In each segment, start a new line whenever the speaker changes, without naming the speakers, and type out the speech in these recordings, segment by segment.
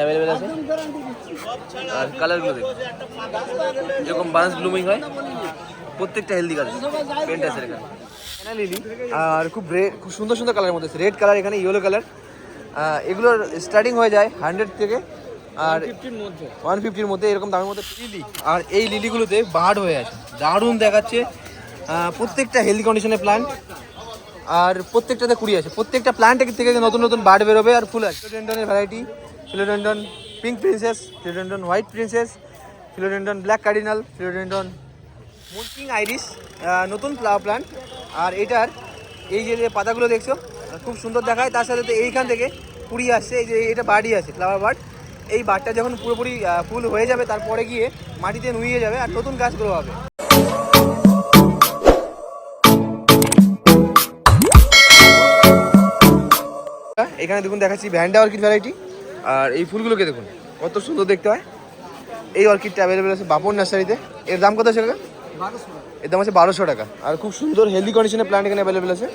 Available আছে। আর কালারগুলো দেখুন, যেরকম বান্স ব্লুমিং হয় প্রত্যেকটা হেলদি কালার পেন্ট আছে এখানে। লিলি আর খুব সুন্দর সুন্দর কালারের মধ্যে আছে। রেড কালার, এখানে ইয়েলো কালার। এগুলোর স্টার্টিং হয়ে যায় 100 থেকে আর 150-র মধ্যে এরকম দামের মধ্যে লিলি। আর এই লিলিগুলোতে বার্ড হয়ে আছে, দারুণ দেখাচ্ছে। প্রত্যেকটা হেলদি কন্ডিশনের প্লান্ট আর প্রত্যেকটাতে কুড়ি আছে। প্রত্যেকটা প্লান্ট থেকে নতুন নতুন বার্ড বেরোবে আর ফুল আছে। ফিলোডেন্ডনের variety, philodendron pink princess, philodendron white princess, philodendron black cardinal, philodendron moon king iris, নতুন ফ্লাওয়ার প্লান্ট। আর এটার এই যে পাতাগুলো দেখছো খুব সুন্দর দেখায়, তার সাথে এইখান থেকে কুড়ি আসছে। এই যে এটা বার্ডই আছে, ফ্লাওয়ার বার্ড। এই বার্ডটা যখন পুরোপুরি ফুল হয়ে যাবে তারপরে গিয়ে মাটিতে নুয়ে যাবে আর নতুন গাছ গ্রো হবে। এখানে দেখুন দেখাচ্ছি ভ্যান্ডা অর্কিড ভ্যারাইটি। আর এই ফুলগুলোকে দেখুন কত সুন্দর দেখতে হয়। এই অর্কিডটা অ্যাভেলেবেল আছে বাপন নার্সারিতে। এর দাম কত আছে কাকা? 1200 টাকা। এর দাম আছে 1200 টাকা। আর খুব সুন্দর হেলদি কন্ডিশনের প্ল্যান্ট এখানে অ্যাভেলেবেল আছে।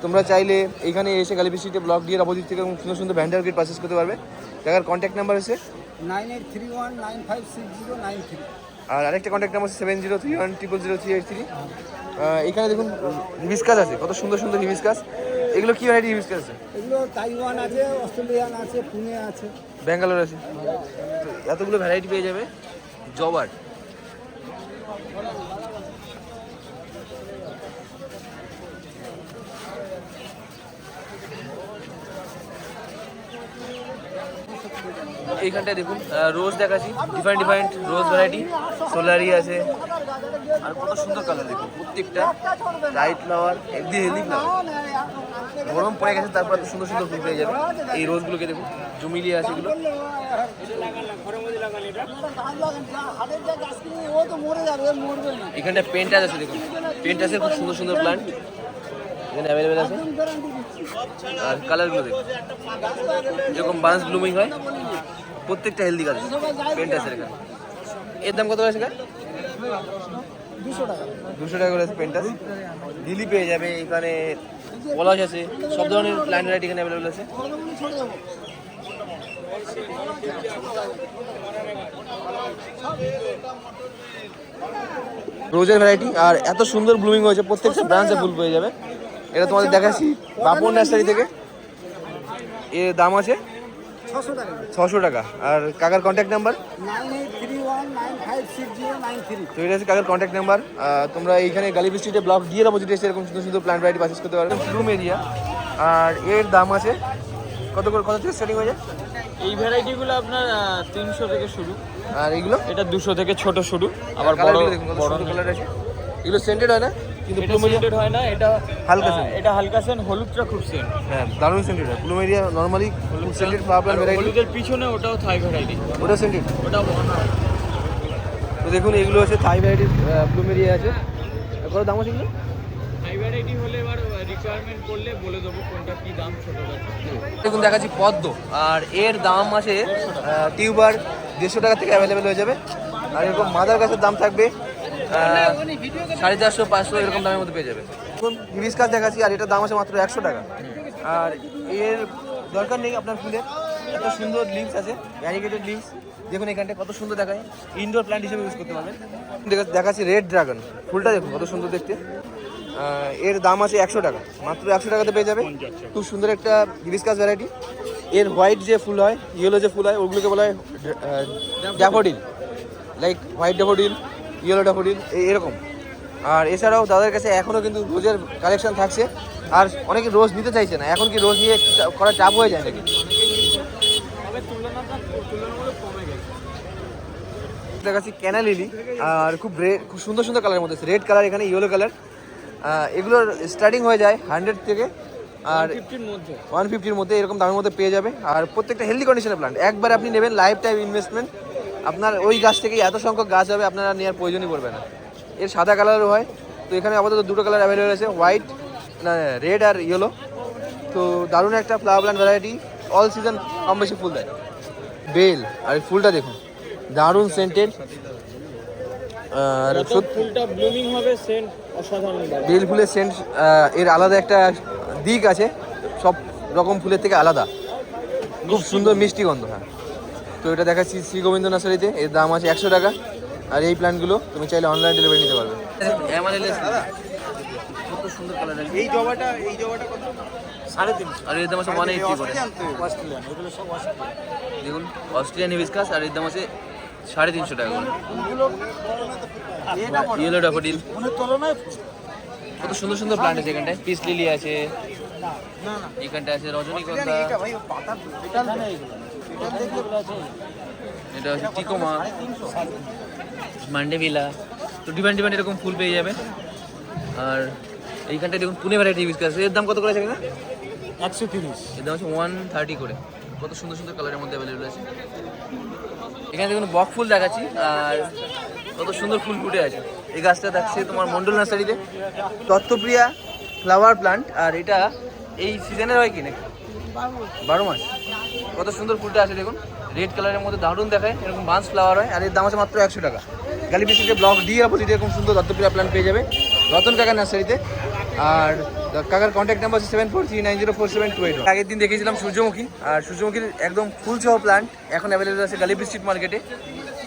তোমরা চাইলে এখানে এসে গালিবি স্ট্রিটে ব্লক দিয়ে অপোজিট থেকে সুন্দর সুন্দর ভ্যান্ডা অর্কিড পারচেস করতে পারবে। কাকার কন্ট্যাক্ট নাম্বার আছে
9831956093।
আর আরেকটা কন্ট্যাক্ট নাম্বার আছে 7031000383। এখানে দেখুন হিবিস্কাস আছে, কত সুন্দর সুন্দর হিবিস্কাস। এগুলো কি ভ্যারাইটি হিবিস্কাস আছে?
এগুলো তাইওয়ান আছে, অস্ট্রেলিয়ান আছে, পুনে আছে,
ব্যাঙ্গালোর আছে। এতগুলো ভ্যারাইটি পেয়ে যাবে জবার। এইখানটায় দেখুন রোজ দেখাচ্ছি, ডিফারেন্ট রোজ ভ্যারাইটি। সোলারি আছে আর কত সুন্দর কালার দেখুন প্রত্যেকটা। লাইট ফ্লাওয়ার, একদি হেলদি ফ্লাওয়ার। গরম পড়ে গেছে তারপর এত সুন্দর সুন্দর ফুল পেয়ে যাবে। এই রোজগুলোকে দেখুন, জুমিলিয়া আছে এগুলো। এখানটা পেন্টাস আছে দেখুন, পেন্টাসের খুব সুন্দর সুন্দর প্লান্ট এখানে অ্যাভেলেবেল আছে। আর কালারগুলো দেখুন, যেরকম বান্স ব্লুমিং হয় প্রত্যেকটা হেলদি কালার পেন্টাসের এখানে। এর দাম কত আছে?
200 টাকা।
200 টাকা করে আছে পেন্টাস। লিলি পেয়ে যাবে এখানে, পলাশ আছে, সব ধরনের প্ল্যান্ট ভ্যারাইটি এখানে অ্যাভেলেবেল আছে। রোজের ভ্যারাইটি আর এত সুন্দর ব্লুমিং হয়েছে, প্রত্যেকটা ব্রাঞ্চে ফুল পেয়ে যাবে। এটা তোমাদের দেখাচ্ছি বাপন নার্সারি থেকে। এর দাম আছে 600 টাকা। আর কাকার কন্ট্যাক্ট নাম্বার
9831956093।
তো এটা হচ্ছে কাকার কন্ট্যাক্ট নাম্বার। তোমরা এইখানে গালিবি স্ট্রিটে ব্লক দিয়ে অপোজিটে এসে এরকম সুন্দর সুন্দর প্ল্যান্ট ভ্যারাইটি পারচেস করতে পারবে। Bloom area. আর এর দাম আছে কত থেকে স্টার্টিং হয়ে যায়?
এই ভ্যারাইটিগুলো আপনার 300 থেকে শুরু।
আর এইগুলো?
এটা 200 থেকে ছোট শুরু। আবার বড়
কালার আছে। এগুলো সেন্টেড হয় না? কিন্তু
এটা সেন্টেড হয় না, এটা
হালকা সেন্ট।
এটা হালকা সেন্ট, হলুদটা খুব সেন্ট।
হ্যাঁ, দারুণ সেন্টেড হয়। Plumeria normally scented flower plant variety.
হলুদের পিছনে ওটাও থাই ভ্যারাইটি,
ওটা সেন্টেড।
ওটা
তো দেখুন এগুলো হচ্ছে থাই ভ্যারাইটির প্লুমেরিয়া আছে। কত দাম আছে এগুলো?
থাই ভ্যারাইটি হলে এবার রিকোয়ারমেন্ট করলে বলে দেবো কোনটা কি দাম ছোটটা।
দেখুন দেখাচ্ছি পদ্ম। আর এর দাম আছে টিউবার 150 টাকা থেকে অ্যাভেলেবেল হয়ে যাবে। আর এরকম মাদার গাছের দাম থাকবে 450-500 এরকম দামের মধ্যে পেয়ে যাবে। দেখুন হিবিস্কাস দেখাচ্ছি, আর এটার দাম আছে মাত্র 100 টাকা। আর এর দরকার নেই আপনার ফুলের, এত সুন্দর লিভস আছে, ভ্যারিগেটেড লিভস। দেখুন এখানটা কত সুন্দর দেখায়, ইনডোর প্ল্যান্ট হিসেবে ইউজ করতে পারবেন। দেখাচ্ছি রেড ড্রাগন ফুলটা, দেখুন কত সুন্দর দেখতে। এর দাম আছে 100 টাকা, মাত্র 100 টাকাতে পেয়ে যাবে। খুব সুন্দর একটা হিবিস্কাস ভ্যারাইটি। এর হোয়াইট যে ফুল হয়, ইয়েলো যে ফুল হয়, ওগুলোকে বলা হয় daffodil, like white daffodil, yellow daffodil এরকম। আর এছাড়াও তাদের কাছে এখনও কিন্তু রোজের কালেকশন থাকছে। আর অনেকে রোজ নিতে চাইছে না, এখন কি রোজ নিয়ে করা চাপ হয়ে যায় নাকি? দেখাচ্ছি ক্যানা লিলি। আর খুব সুন্দর সুন্দর কালারের মধ্যে আছে। রেড কালার, এখানে ইয়েলো কালার। এগুলোর স্টার্টিং হয়ে যায় 100 থেকে আর 150-র মধ্যে এরকম দামের মধ্যে পেয়ে যাবে। আর প্রত্যেকটা হেলদি কন্ডিশনের প্ল্যান্ট। একবার আপনি নেবেন, লাইফ টাইম ইনভেস্টমেন্ট। আপনার ওই গাছ থেকে এত সংখ্যক গাছ হবে আপনারা নেওয়ার প্রয়োজনই পড়বে না। এর সাদা কালারও হয়। তো এখানে আপাতত দুটো কালার অ্যাভেলেবেল আছে, হোয়াইট না রেড আর ইয়েলো। তো দারুণ একটা flower plant variety, all season কম বেশি ফুল দেয়। বেল, আর এই ফুলটা দেখুন দারুণ সেন্টেড। আর
ফুলটা ব্লুমিং হবে, সেন্ট অসাধারণ।
বেল ফুলের সেন্ট এর আলাদা একটা দিক আছে, সব রকম ফুলের থেকে আলাদা, খুব সুন্দর মিষ্টি গন্ধ। হ্যাঁ, তো এটা দেখাচ্ছি শ্রী গোবিন্দ নার্সারিতে, এর দাম আছে 100 টাকা। আর এই প্ল্যান্টগুলো তুমি চাইলে অনলাইন ডেলিভারি নিতে পারবে। কত সুন্দর কালার,
এই জবাটা কত? 350।
আর এর দাম আছে 180 করে।
অস্ট্রেলিয়ান, এগুলো সব অস্ট্রেলিয়ান।
দেখুন অস্ট্রেলিয়ান হিবিস্কাস, আর এর দাম আছে 350 টাকা করে। ইয়েলো ড্যাফোডিল,
ফোনের তুলনায়
কত সুন্দর সুন্দর প্ল্যান্ট আছে এখানটায়। পিস লিলি আছে,
না না
এখানটায় আছে রজনীগন্ধা,
এটা ভাই পাতা এটা না এগুলো। এটা দেখলে আছে।
এটা হচ্ছে টিকোমা, মান্ডেভিলা। তো ডিমান্ড এরকম ফুল পেয়ে যাবে। আর এইখানটায় দেখুন পুনে ভ্যারাইটি হিবিস্কাস, এর দাম কত করে আছে এখানে?
130।
এর দাম হচ্ছে 130 করে। কত সুন্দর সুন্দর কালারের মধ্যে অ্যাভেলেবল আছে। এখানে দেখুন বক ফুল দেখাচ্ছি, আর কত সুন্দর ফুল ফুটে আছে। এই গাছটা দেখছে তোমার মন্ডল নার্সারিতে, দত্তপ্রিয়া ফ্লাওয়ার প্লান্ট। আর এটা এই সিজনের হয় কি নাকি 12 মাস। কত সুন্দর ফুলটা আছে দেখুন, রেড কালারের মধ্যে দারুণ দেখায়, এরকম বান্স ফ্লাওয়ার হয়। আর এর দাম আছে মাত্র 100 টাকা। গ্যালিপিসিতে ব্লক ডি অপোজিটে এরকম সুন্দর দত্তপ্রিয়া প্লান্ট পেয়ে যাবে রতন কাকা নার্সারিতে। আর কাকার কন্ট্যাক্ট নাম্বার আছে 7439047281। আগের দিন দেখিয়েছিলাম সূর্যমুখী, আর সূর্যমুখীর একদম ফুল সহ প্লান্ট এখন অ্যাভেলেবল আছে গালিপি স্ট্রিট মার্কেটে।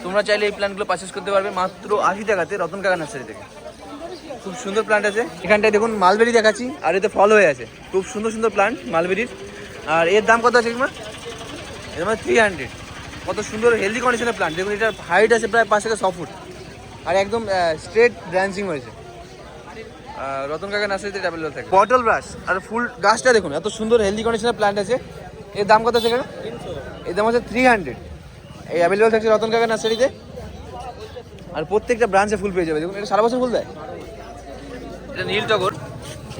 তোমরা চাইলে এই প্ল্যান্টগুলো পারচেস করতে পারবে মাত্র 80 টাকাতে রতন কাকা নার্সারি থেকে। খুব সুন্দর প্লান্ট আছে এখানটায়। দেখুন মালবেরি দেখাচ্ছি, আর এতে ফল হয়ে আছে। খুব সুন্দর সুন্দর প্লান্ট মালবেরির। আর এর দাম কত আছে কিমা? এর মানে 300। কত সুন্দর হেলদি কন্ডিশনের প্লান্ট। দেখুন এটার হাইট আছে প্রায় 5 থেকে 6 ফুট, আর একদম স্ট্রেট ব্রাঞ্চিং হয়েছে। রতন কাকা নার্সারিতে অ্যাভেলেবল থাকে। বটল ব্রাশ আর ফুল গাছটা দেখুন, এত সুন্দর হেলদি কন্ডিশনের প্লান্ট আছে। এর দাম কত আছে এখানে? এর দাম আছে 300। এই অ্যাভেলেবল থাকছে রতন কাকা নার্সারিতে। আর প্রত্যেকটা ব্রাঞ্চে ফুল পেয়ে যাবে। দেখুন এটা সারা বছর ফুল দেয়। এটা নীল টগর,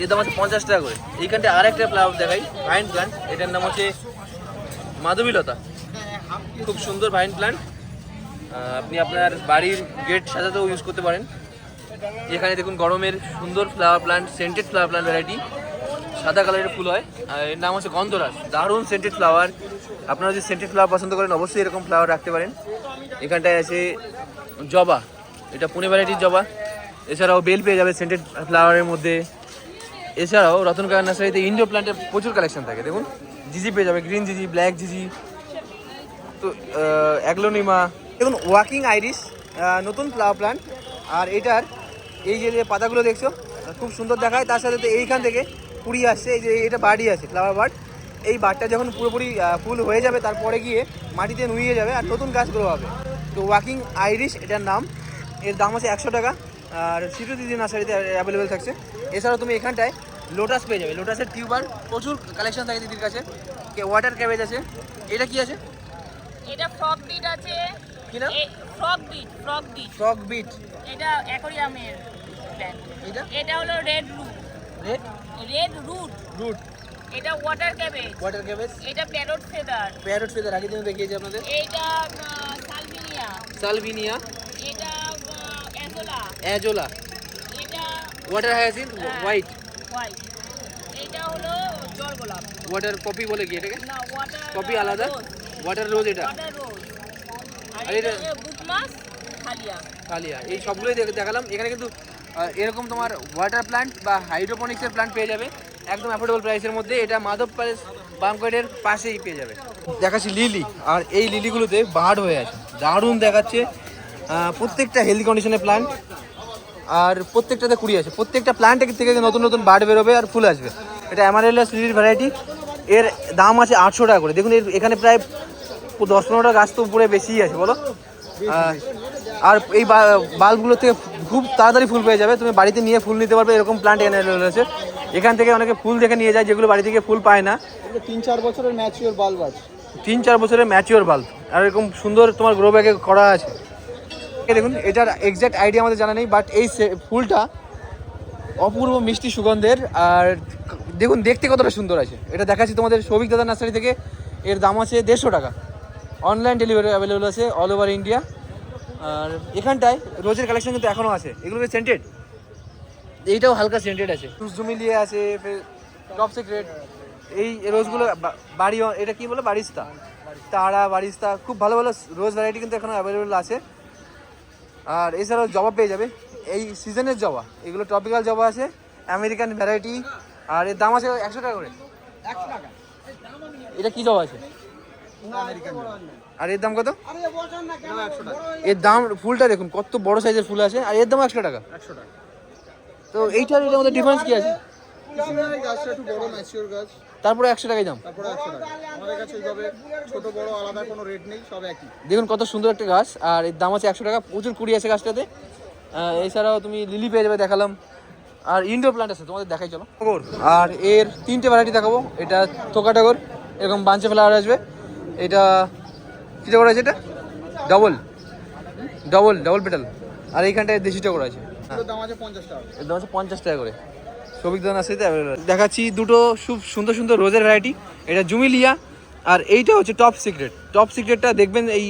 এর দাম আছে 50 টাকা করে। এইখানটা আর একটা ফ্লাওয়ার দেখাই, ভাইন প্লান্ট। এটার নাম হচ্ছে মাধবীলতা। খুব সুন্দর ভাইন প্লান্ট, আপনি আপনার বাড়ির গেট সাজাতেও ইউজ করতে পারেন। এখানে দেখুন গরমের সুন্দর flower plant, scented flower plant variety, সাদা কালারের ফুল হয়। আর এর নাম হচ্ছে গন্ধরাজ। দারুণ সেন্টেড ফ্লাওয়ার। আপনারা যদি সেন্টেড ফ্লাওয়ার পছন্দ করেন অবশ্যই এরকম ফ্লাওয়ার রাখতে পারেন। এখানটায় আছে জবা, এটা পুনে ভ্যারাইটির জবা। এছাড়াও বেল পেয়ে যাবে সেন্টেড ফ্লাওয়ারের মধ্যে। এছাড়াও রতন কাকা নার্সারিতে ইনডোর প্ল্যান্টের প্রচুর কালেকশন থাকে। দেখুন জিজি পেয়ে যাবে, গ্রিন জিজি, ব্ল্যাক জিজি, তো অ্যাগ্লোনিমা। দেখুন ওয়াকিং আইরিশ, নতুন ফ্লাওয়ার প্ল্যান্ট। আর এটার এই যে পাতাগুলো দেখছো খুব সুন্দর দেখায়। তার সাথে তো এইখান থেকে কুড়ি আসছে। এই যে এটা বার্ডই আছে, ফ্লাওয়ার বার্ড। এই বার্ডটা যখন পুরোপুরি ফুল হয়ে যাবে তারপরে গিয়ে মাটিতে নুয়ে যাবে আর নতুন গাছ গ্রো হবে। তো ওয়াকিং আইরিশ এটার নাম। এর দাম আছে 100 টাকা। আর সিটু দিদি নার্সারিতে অ্যাভেলেবেল থাকছে। এছাড়াও তুমি এখানটায় লোটাস পেয়ে যাবে, লোটাসের টিউবার প্রচুর কালেকশন থাকে দিদির কাছে। ওয়াটার ক্যাবেজ আছে। এটা কি আছে?
এটা ফ্রগ বিট আছে।
কি না?
Frogbit.
বিট।
এটা অ্যাকোরিয়ামের প্ল্যান্ট। এটা হলো রেড রুট।
রুট।
এটা ওয়াটার ক্যাবেজ। এটা প্যারট ফেদার।
আগে দিন দেখিয়েছি আপনাদের।
এটা
সালভিনিয়া।
এটা
অ্যাজোলা।
এটা
ওয়াটার হায়াসিন্থ হোয়াইট।
এটা হলো জল গোলাপ।
ওয়াটার পপি বলে কি এটাকে?
না, ওয়াটার
পপি আলাদা, ওয়াটার রোজ এটা।
ওয়াটার রোজ। আর
আর
এটা
এটা
বুকমাস
কালিয়া। এই সবগুলোই দেখালাম। এখানে কিন্তু এরকম তোমার ওয়াটার প্ল্যান্ট বা হাইড্রোপনিক্সের প্ল্যান্ট পেয়ে যাবে একদম অ্যাফোর্ডেবল প্রাইসের মধ্যে। এটা মাধব প্যালেস বাংকোয়েটের পাশেই পেয়ে যাবে। দেখাচ্ছি লিলি, আর এই লিলিগুলোতে বার্ড হয়ে আছে, দারুণ দেখাচ্ছে। প্রত্যেকটা হেলদি কন্ডিশনের প্ল্যান্ট, আর প্রত্যেকটাতে কুড়ি আছে। প্রত্যেকটা প্ল্যান্ট থেকে নতুন নতুন বার্ড বেরোবে আর ফুল আসবে। এটা অ্যামারেলাস লিলির ভ্যারাইটি। এর দাম আছে 800 টাকা করে। দেখুন এখানে প্রায় 10-15টা গাছ তো উপরে বেশিই আছে বলো। আর এই বাল্বগুলো থেকে খুব তাড়াতাড়ি ফুল পেয়ে যাবে। তুমি বাড়িতে নিয়ে ফুল নিতে পারবে, এরকম প্ল্যান্ট এনে রয়েছে। এখান থেকে অনেকে ফুল দেখে নিয়ে যায় যেগুলো বাড়ি থেকে ফুল পায় না।
3-4 বছরের ম্যাচিওর বাল্ব আছে।
3-4 বছরের ম্যাচিওর বাল্ব, আর এরকম সুন্দর তোমার গ্রো ব্যাগে করা আছে। দেখুন এটার এক্স্যাক্ট আইডিয়া আমাদের জানা নেই, বাট এই ফুলটা অপূর্ব মিষ্টি সুগন্ধের। আর দেখুন দেখতে কতটা সুন্দর আছে। এটা দেখাচ্ছি তোমাদের সৌভিক দাদা নার্সারি থেকে। এর দাম আছে 150 টাকা। অনলাইন ডেলিভারি অ্যাভেলেবল আছে অল ওভার ইন্ডিয়া। আর এখানটায় রোজের কালেকশন কিন্তু এখনও আছে। এগুলো সেন্টেড, এইটাও হালকা সেন্টেড আছে। জুমিলিয়া আছে, টপ সিক্রেট। এই রোজগুলো বাড়ি, এটা কি বলে, বারিস্তা, তারা বারিস্তা। খুব ভালো ভালো রোজ ভ্যারাইটি কিন্তু এখনও অ্যাভেলেবল আছে। আর এছাড়াও জবা পেয়ে যাবে, এই সিজনের জবা। এগুলো ট্রপিক্যাল জবা আছে, আমেরিকান ভ্যারাইটি। আর এর দাম আছে 100 টাকা করে।
100 টাকা।
এটা কি জবা আছে?
আমেরিকান।
আর এর দাম কত?
এটাও 100 টাকা।
এর দাম ফুলটা দেখুন কত বড় সাইজের ফুল আছে, আর এর দাম 100 টাকা।
100 টাকা।
তো এইটার এটার মধ্যে ডিফারেন্স কি আছে?
এই গাছটা একটু বড় ম্যাচিওর গাছ,
তারপরে 100 টাকাই দাম।
তারপরে 100 টাকা। আমাদের কাছে ওইভাবে ছোট বড় আলাদা কোনো রেট নেই, সব একই।
দেখুন কত সুন্দর একটা গাছ, আর এর দাম আছে 100 টাকা। প্রচুর কুড়ি আছে গাছটাতে। এছাড়াও তুমি লিলি পেয়ে যাবে, দেখালাম। আর ইনডোর প্ল্যান্ট আছে, তোমাদের দেখাই চলো। টগর, আর এর 3টে ভ্যারাইটি দেখাবো। এটা থোকা টগর, এরকম বাঞ্চে ফ্লাওয়ার আসবে। এটা কী টগর আছে? এটা ডবল ডবল পেটাল। আর এইখানটায় দেশি টগর আছে।
এটার দাম আছে 50 টাকা।
এর দাম আছে 50 টাকা করে। সবিক দান আছে দেখাচ্ছি দুটো খুব সুন্দর সুন্দর রোজের ভ্যারাইটি। এটা জুমিলিয়া, আর এইটা হচ্ছে টপ সিক্রেট। টপ সিক্রেটটা দেখবেন এই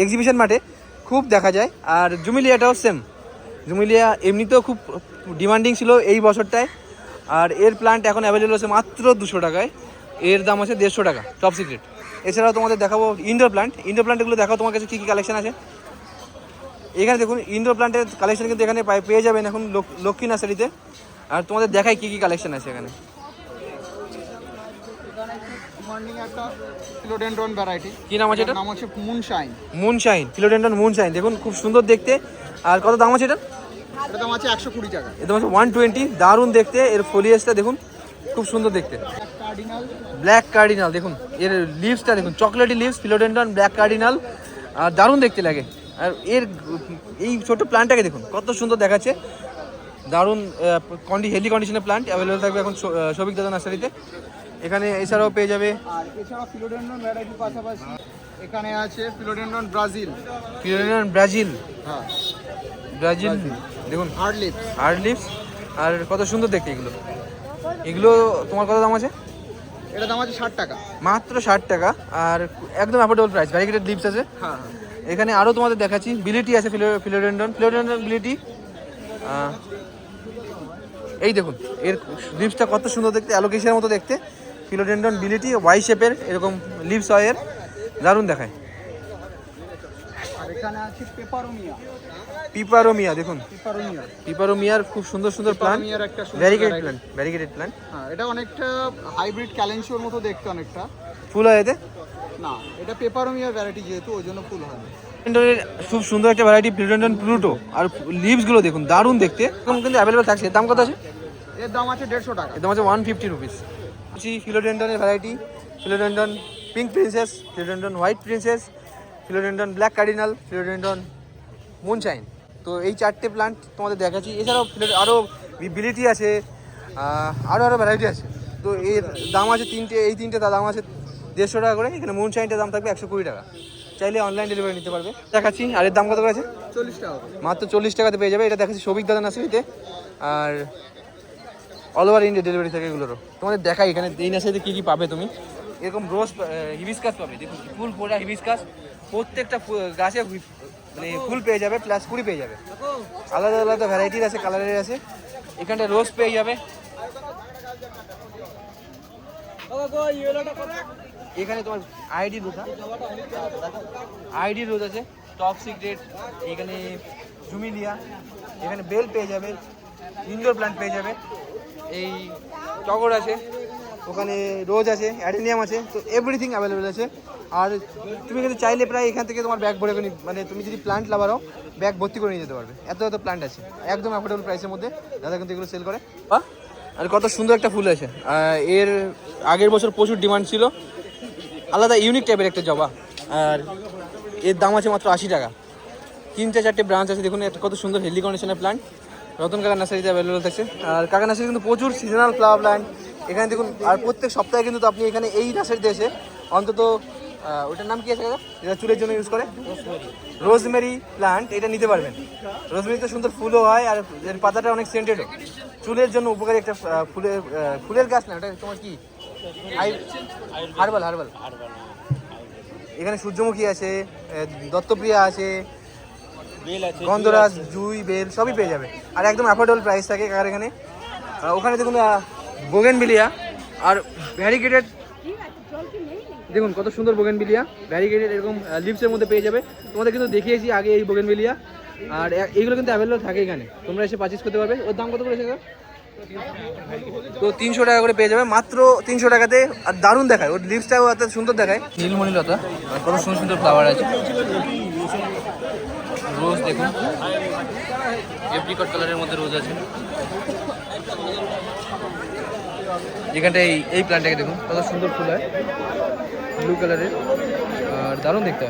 এক্সিবিশন মাঠে খুব দেখা যায়। আর জুমিলিয়াটাও সেম। জুমিলিয়া এমনিতেও খুব ডিমান্ডিং ছিল এই বছরটায়। আর এর প্ল্যান্ট এখন অ্যাভেলেবল আছে মাত্র 200 টাকায়। এর দাম আছে 150 টাকা টপ সিক্রেট। এছাড়াও তোমাদের দেখাবো ইনডোর প্ল্যান্ট। ইনডোর প্ল্যান্টগুলো দেখাও তোমার কাছে কী কী কালেকশন আছে। এখানে দেখুন ইনডোর প্ল্যান্টের কালেকশন কিন্তু এখানে পেয়ে যাবেন এখন লক্ষ্মী নার্সারিতে। আর তোমাদের দেখাই কী কী কালেকশন আছে এখানে।
ডিমান্ডিং একটা ফিলোডেন্ড্রন ভ্যারাইটি।
কী নাম আছে এটা?
নাম হচ্ছে মুনশাইন।
Moonshine, philodendron moonshine. দেখুন খুব সুন্দর দেখতে। আর কত দাম আছে এটা?
এটার দাম আছে 120 টাকা।
এর দাম আছে 120। দারুণ দেখতে। এর ফোলিয়েজটা দেখুন খুব সুন্দর দেখতে।
কার্ডিনাল,
ব্ল্যাক কার্ডিনাল দেখুন, এর লিভসটা দেখুন, chocolatey leaves, philodendron black cardinal. আর দারুণ দেখতে লাগে। আর এর এই ছোট প্ল্যান্টটাকে দেখুন কত সুন্দর দেখাচ্ছে। দারুণ হেলদি কন্ডিশনের প্ল্যান্ট অ্যাভেলেবল থাকবে এখন সবিক দাদা নার্সারিতে। এখানে এছাড়াও পেয়ে যাবে।
আর এছাড়া ফিলোডেন্ড্রন ভ্যারাইটির পাশাপাশি এখানে আছে ফিলোডেন্ড্রন ব্রাজিল।
ফিলোডেন্ড্রন ব্রাজিল,
হ্যাঁ,
ব্রাজিল দেখুন,
হার্ড লিপস।
Hard leaves. আর কত সুন্দর দেখতে এগুলো। এগুলো তোমার কত দাম আছে?
এটার দাম আছে 60 টাকা।
মাত্র 60 টাকা। আর একদম অ্যাফোর্ডেবল প্রাইস। ভ্যারিগেটেড লিভস আছে।
হ্যাঁ,
এখানে আরও তোমাদের দেখাচ্ছি। বিলিটি আছে, ফিলোডেন্ড্রন বিলিটি। এই দেখুন এর লিভসটা কত সুন্দর দেখতে, অ্যালোকেশনের মতো দেখতে। ফিলোডেন্ড্রন বিলিটি ওয়াই শেপের এরকম লিভস হয় এর, দারুণ দেখায়।
আর এখানে আছে
পিপারোমিয়া দেখুন,
পেপারোমিয়া।
পিপারোমিয়ার খুব সুন্দর সুন্দর প্ল্যান্ট,
পেপারোমিয়ার একটা সুন্দর
ভ্যারিগেটেড প্ল্যান্ট।
হ্যাঁ, এটা অনেকটা হাইব্রিড ক্যালেন্সিওর মতো দেখতে অনেকটা।
ফুল হয় এতে?
না, এটা পেপারোমিয়ার ভ্যারাইটি যেহেতু ওই জন্য ফুল হয় না।
ফিলোডেন্ড্রনের খুব সুন্দর একটা ভ্যারাইটি ফিলোডেন্ড্রন প্লুটো। আর লিভসগুলো দেখুন দারুণ দেখতে। এখন কিন্তু অ্যাভেলেবল থাকছে। দাম কত আছে?
এর দাম আছে 150 টাকা।
এর দাম আছে 150 রুপিস। ফিলোডেন্ড্রনের variety, philodendron pink princess, philodendron white princess, philodendron black cardinal, philodendron moonshine. তো এই 4টে প্ল্যান্ট তোমাদের দেখাচ্ছি। এছাড়াও আরও বিলিটি আছে, আরও ভ্যারাইটি আছে। তো এর দাম আছে এই তিনটে দাম আছে 150 টাকা করে। এখানে মুনশাইনটার দাম থাকবে 120 টাকা। চাইলে অনলাইন ডেলিভারি নিতে পারবে। দেখাচ্ছি। আর এর দাম কত করে আছে?
40 টাকা।
মাত্র 40 টাকাতে পেয়ে যাবে। এটা দেখাচ্ছি সবিক দাদা নার্সারিতে। আর অল ওভার ইন্ডিয়া ডেলিভারি থাকে এগুলোরও। তোমাদের দেখাই এখানে এই নার্সারিতে কী কী পাবে তুমি। এরকম রোজ হিবিস্কাস পাবে, দেখুন ফুল ফোটা হিবিস্কাস। প্রত্যেকটা গাছে মানে ফুল পেয়ে যাবে, প্লাস কুড়ি পেয়ে যাবে। আলাদা আলাদা ভ্যারাইটির আছে, কালারের আছে। এখানটা রোজ পেয়ে যাবে। এখানে তোমার আইডি রোজ আছে, টপ সিক্রেট, এখানে জুমিলিয়া, এখানে বেল পেয়ে যাবে, ইনডোর প্ল্যান্ট পেয়ে যাবে, এই টগর আছে, ওখানে রোজ আছে, অ্যাডেনিয়াম আছে। তো এভরিথিং অ্যাভেলেবেল আছে। আর তুমি কিন্তু চাইলে প্রায় এখান থেকে তোমার ব্যাগ ভরে করে মানে তুমি যদি প্ল্যান্ট লাভার হও ব্যাগ ভর্তি করে নিয়ে যেতে পারবে। এত প্ল্যান্ট আছে একদম অ্যাফোর্ডেবল প্রাইসের মধ্যে। দাদা কিন্তু এগুলো সেল করে। আর কত সুন্দর একটা ফুল আছে। এর আগের বছর প্রচুর ডিমান্ড ছিল, আলাদা ইউনিক টাইপের একটা জবা। আর এর দাম আছে মাত্র 80 টাকা। 3-4টে ব্রাঞ্চ আছে। দেখুন একটা কত সুন্দর হেলদি কন্ডিশনের প্ল্যান্ট রতন কাকা নার্সারিতে অ্যাভেলেবল থাকছে। আর কাকা নার্সারি কিন্তু প্রচুর সিজনাল ফ্লাওয়ার প্ল্যান্ট এখানে দেখুন। আর প্রত্যেক সপ্তাহে কিন্তু আপনি এখানে এই নার্সারিতে এসে অন্তত ওটার নাম কি আছে দাদা, যেটা চুলের জন্য ইউজ করে, রোজমেরি প্ল্যান্ট, এটা নিতে পারবেন। রোজমেরিতে সুন্দর ফুলও হয় আর এর পাতাটা অনেক সেন্টেডও। চুলের জন্য উপকারী একটা ফুলের গাছ না, ওটা তোমার কি হার্বাল। এখানে সূর্যমুখী আছে, দত্তপ্রিয়া আছে, গন্ধরাজ, জুই, বেল সবই পেয়ে যাবে। আর একদম অ্যাফোর্ডেবল প্রাইস থাকে কার এখানে। ওখানে দেখুন বোগেনভিলিয়া আর ভ্যারিগেটেড, দেখুন কত সুন্দর বোগেনভিলিয়া ভ্যারিগেটেড এরকম লিভসের মধ্যে পেয়ে যাবে। তোমাদের কিন্তু দেখিয়েছি আগে এই বোগেনভিলিয়া। আর এইগুলো কিন্তু অ্যাভেলেবল থাকে এখানে, তোমরা এসে পারচেস করতে পারবে। ওর দাম কত করেছে? তো 300 টাকা করে পেয়ে যাবে, মাত্র 300 টাকাতে। আর দারুণ দেখায়, ওর লিপসটাও এত সুন্দর দেখায়। নীলমণিলতা আর কত সুন্দর সুন্দর ফ্লাওয়ার আছে। রোজ দেখুন, এপ্রিকট কালারের মধ্যে রোজ আছে। যেখানটা এই প্ল্যান্টটাকে দেখুন কত সুন্দর ফুল হয়, ব্লু কালারের, আর দারুণ দেখতে হয়।